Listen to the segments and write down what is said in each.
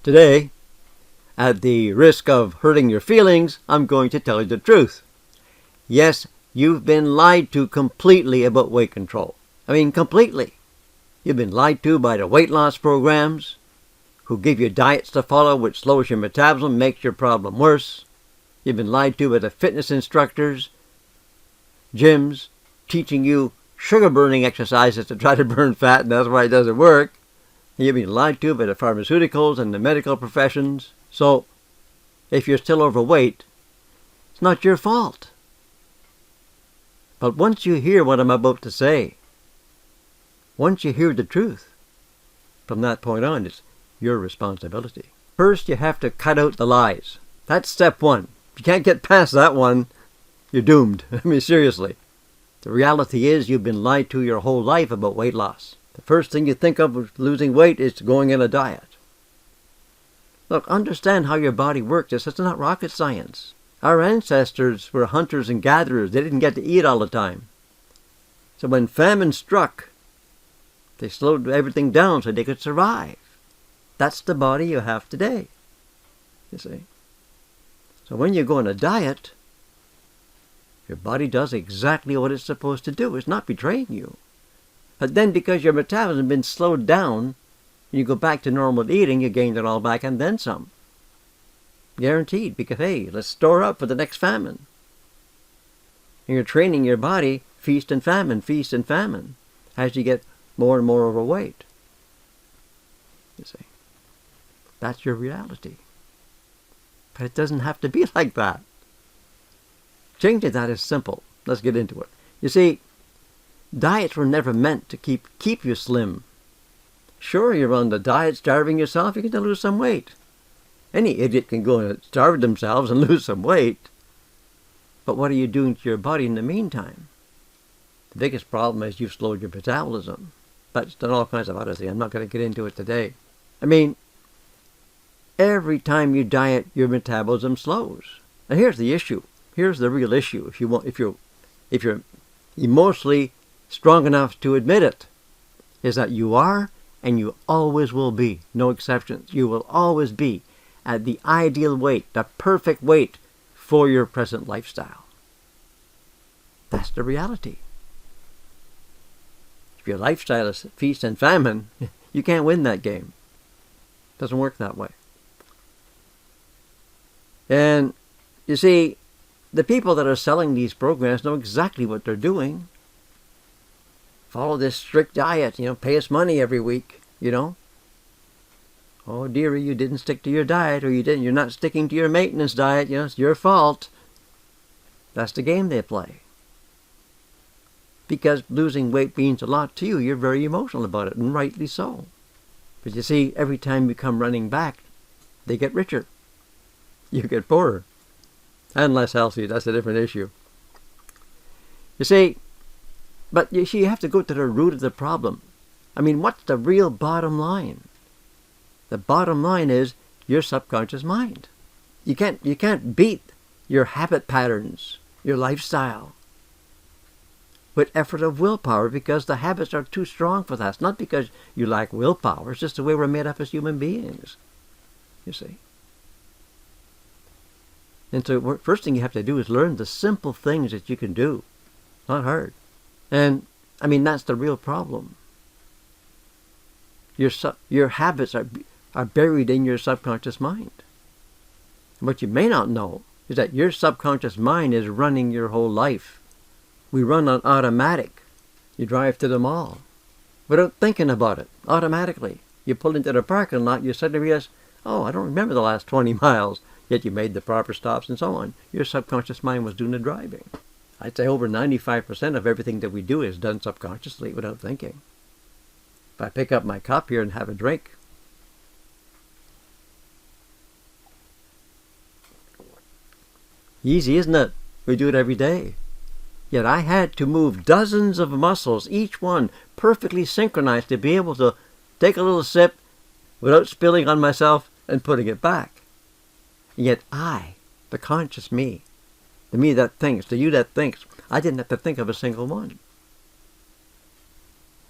Today, at the risk of hurting your feelings, I'm going to tell you the truth. Yes, you've been lied to completely about weight control. I mean, completely. You've been lied to by the weight loss programs, who give you diets to follow which slows your metabolism, makes your problem worse. You've been lied to by the fitness instructors, gyms, teaching you sugar-burning exercises to try to burn fat, and that's why it doesn't work. You've been lied to by the pharmaceuticals and the medical professions. So, if you're still overweight, it's not your fault. But once you hear what I'm about to say, once you hear the truth, from that point on, it's your responsibility. First, you have to cut out the lies. That's step one. If you can't get past that one, you're doomed. I mean, seriously. The reality is you've been lied to your whole life about weight loss. The first thing you think of with losing weight is going on a diet. Look, understand how your body works. It's not rocket science. Our ancestors were hunters and gatherers. They didn't get to eat all the time. So when famine struck, they slowed everything down so they could survive. That's the body you have today, you see. So when you go on a diet, your body does exactly what it's supposed to do. It's not betraying you. But then because your metabolism has been slowed down, when you go back to normal eating, you gain it all back and then some. Guaranteed, because hey, let's store up for the next famine. And you're training your body, feast and famine, as you get more and more overweight. You see. That's your reality. But it doesn't have to be like that. Changing that is simple. Let's get into it. You see, diets were never meant to keep you slim. Sure, you're on the diet, starving yourself, you can lose some weight. Any idiot can go and starve themselves and lose some weight. But what are you doing to your body in the meantime? The biggest problem is you've slowed your metabolism. But it's done all kinds of other things. I'm not going to get into it today. I mean, every time you diet, your metabolism slows. And here's the issue. Here's the real issue. If you're emotionally strong enough to admit it, is that you are and you always will be, no exceptions. You will always be at the ideal weight, the perfect weight for your present lifestyle. That's the reality. If your lifestyle is feast and famine, you can't win that game. It doesn't work that way. And you see, the people that are selling these programs know exactly what they're doing. Follow this strict diet, pay us money every week, Oh, dearie, you didn't stick to your diet, or you're not sticking to your maintenance diet, it's your fault. That's the game they play. Because losing weight means a lot to you. You're very emotional about it, and rightly so. But you see, every time you come running back, they get richer. You get poorer. And less healthy. That's a different issue. You see, but you have to go to the root of the problem. I mean, what's the real bottom line? The bottom line is your subconscious mind. You can't beat your habit patterns, your lifestyle, with effort of willpower, because the habits are too strong for that. It's not because you lack willpower. It's just the way we're made up as human beings. You see. And so first thing you have to do is learn the simple things that you can do. Not hard. And, I mean, that's the real problem. Your habits are buried in your subconscious mind. And what you may not know is that your subconscious mind is running your whole life. We run on automatic. You drive to the mall without thinking about it, automatically. You pull into the parking lot, you suddenly realize, oh, I don't remember the last 20 miles. Yet you made the proper stops and so on. Your subconscious mind was doing the driving. I'd say over 95% of everything that we do is done subconsciously without thinking. If I pick up my cup here and have a drink, easy, isn't it? We do it every day. Yet I had to move dozens of muscles, each one perfectly synchronized, to be able to take a little sip without spilling on myself and putting it back. Yet I, the conscious me, the me that thinks, the you that thinks, I didn't have to think of a single one.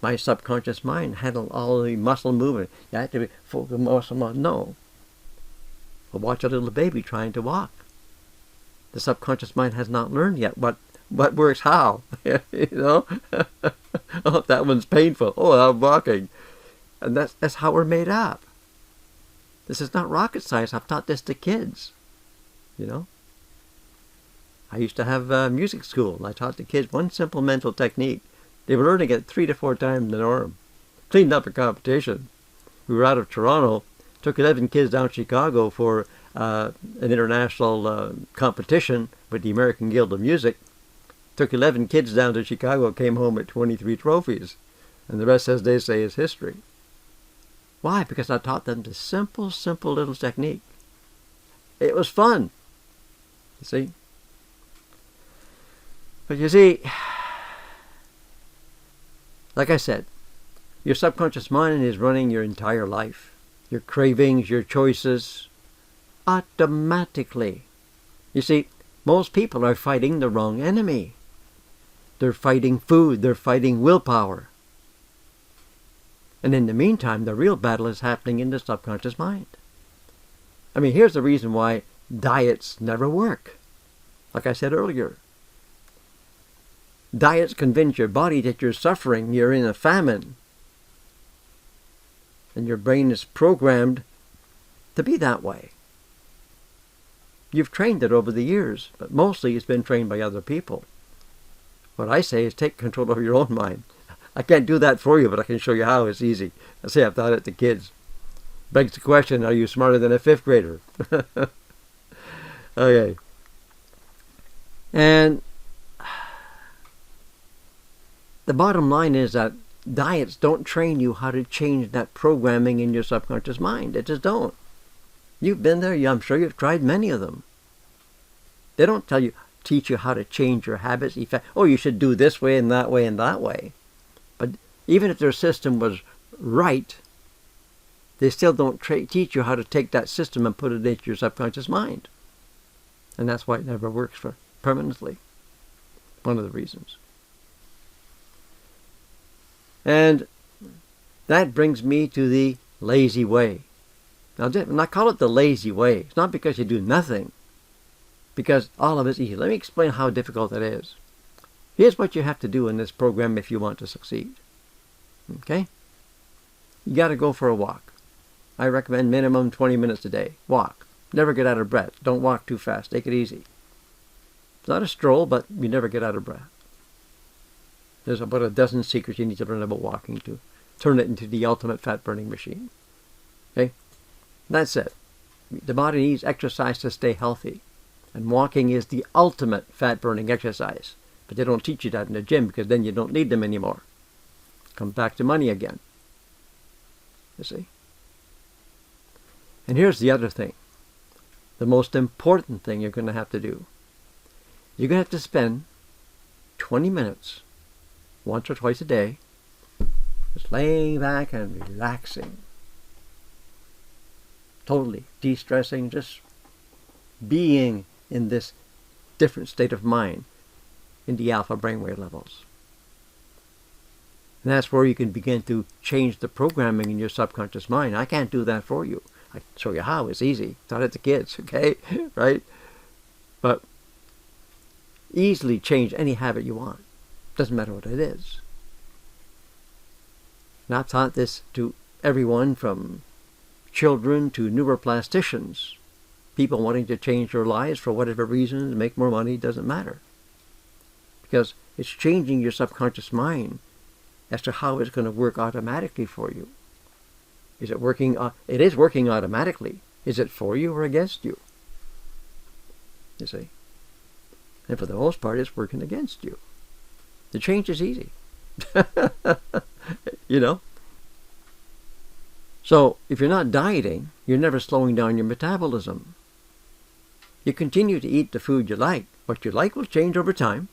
My subconscious mind handled all the muscle movement. You had to be focused muscle. No. Well, watch a little baby trying to walk. The subconscious mind has not learned yet what works how. You know? Oh, that one's painful. Oh, I'm walking. And that's how we're made up. This is not rocket science. I've taught this to kids. You know? I used to have music school, and I taught the kids one simple mental technique. They were learning it 3 to 4 times the norm. Cleaned up a competition. We were out of Toronto, took 11 kids down to Chicago for an international competition with the American Guild of Music. Took 11 kids down to Chicago, came home with 23 trophies. And the rest, as they say, is history. Why? Because I taught them this simple little technique. It was fun. You see? But you see, like I said, your subconscious mind is running your entire life. Your cravings, your choices, automatically. You see, most people are fighting the wrong enemy. They're fighting food. They're fighting willpower. And in the meantime, the real battle is happening in the subconscious mind. I mean, here's the reason why diets never work. Like I said earlier, diets convince your body that you're suffering, you're in a famine. And your brain is programmed to be that way. You've trained it over the years, but mostly it's been trained by other people. What I say is take control of your own mind. I can't do that for you, but I can show you how. It's easy. I say I've taught it to kids. Begs the question, are you smarter than a 5th grader? Okay. And the bottom line is that diets don't train you how to change that programming in your subconscious mind. It just don't. You've been there. I'm sure you've tried many of them. They don't teach you how to change your habits. Oh, you should do this way and that way and that way. But even if their system was right, they still don't teach you how to take that system and put it into your subconscious mind. And that's why it never works permanently. One of the reasons. And that brings me to the lazy way. Now, when I call it the lazy way, it's not because you do nothing. Because all of it's easy. Let me explain how difficult it is. Here's what you have to do in this program if you want to succeed. Okay? You got to go for a walk. I recommend minimum 20 minutes a day. Walk. Never get out of breath. Don't walk too fast. Take it easy. It's not a stroll, but you never get out of breath. There's about a dozen secrets you need to learn about walking to turn it into the ultimate fat-burning machine. Okay? That's it. The body needs exercise to stay healthy. And walking is the ultimate fat-burning exercise. But they don't teach you that in the gym because then you don't need them anymore. Come back to money again. You see? And here's the other thing. The most important thing you're going to have to do. You're going to have to spend 20 minutes once or twice a day just laying back and relaxing. Totally de-stressing, just being in this different state of mind in the alpha brainwave levels. And that's where you can begin to change the programming in your subconscious mind. I can't do that for you. I can show you how. It's easy. Taught it to kids, okay? Right? But easily change any habit you want. Doesn't matter what it is. And I've taught this to everyone from children to neuroplasticians. People wanting to change their lives for whatever reason, make more money, doesn't matter. Because it's changing your subconscious mind as to how it's going to work automatically for you. Is it working? It is working automatically. Is it for you or against you? You see? And for the most part, it's working against you. The change is easy. You know? So, if you're not dieting, you're never slowing down your metabolism. You continue to eat the food you like. What you like will change over time.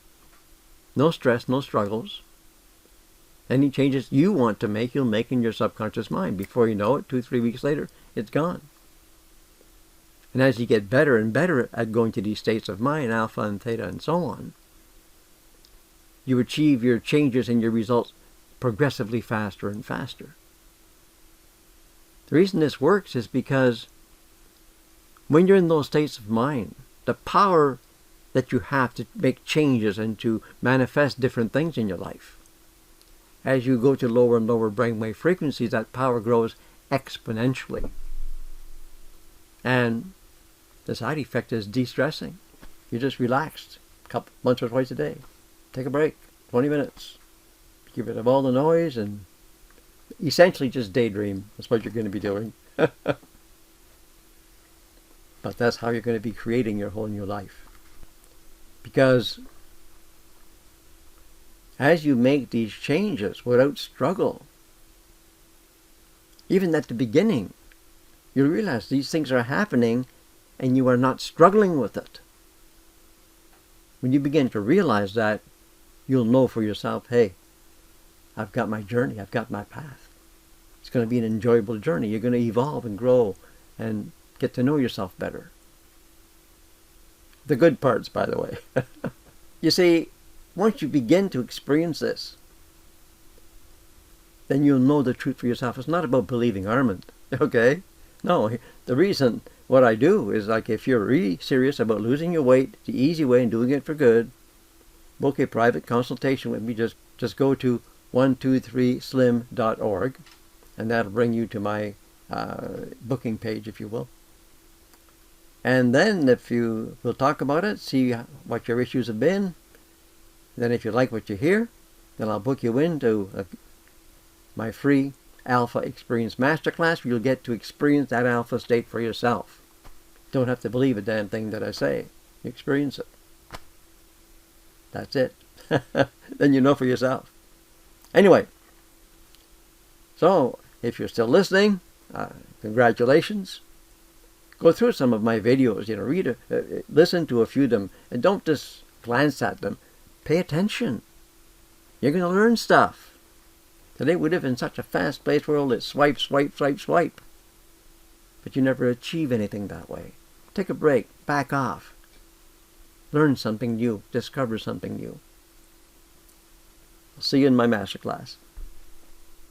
No stress, no struggles. Any changes you want to make, you'll make in your subconscious mind. Before you know it, 2-3 weeks later, it's gone. And as you get better and better at going to these states of mind, alpha and theta and so on, you achieve your changes and your results progressively faster and faster. The reason this works is because When you're in those states of mind, the power that you have to make changes and to manifest different things in your life, as you go to lower and lower brainwave frequencies, that power grows exponentially. And the side effect is de-stressing. You're just relaxed once or twice a day. Take a break, 20 minutes. Get rid of all the noise and essentially just daydream. That's what you're going to be doing. But that's how you're going to be creating your whole new life. Because as you make these changes without struggle, even at the beginning, you realize these things are happening and you are not struggling with it. When you begin to realize that, you'll know for yourself, hey, I've got my journey, I've got my path. It's going to be an enjoyable journey. You're going to evolve and grow and get to know yourself better. The good parts, by the way. You see, once you begin to experience this, then you'll know the truth for yourself. It's not about believing Armand, okay? No, the reason what I do is, like, if you're really serious about losing your weight the easy way and doing it for good, book a private consultation with me. Just go to 123slim.org, and that'll bring you to my booking page, if you will. And then if you will talk about it, see what your issues have been. Then if you like what you hear, then I'll book you into my free Alpha Experience Masterclass, where you'll get to experience that alpha state for yourself. Don't have to believe a damn thing that I say. You experience it. That's it. Then you know for yourself. Anyway, so if you're still listening, congratulations. Go through some of my videos, listen to a few of them, and don't just glance at them. Pay attention. You're going to learn stuff. Today we live in such a fast-paced world. It's swipe, swipe, swipe, swipe. But you never achieve anything that way. Take a break. Back off. Learn something new. Discover something new. I'll see you in my masterclass.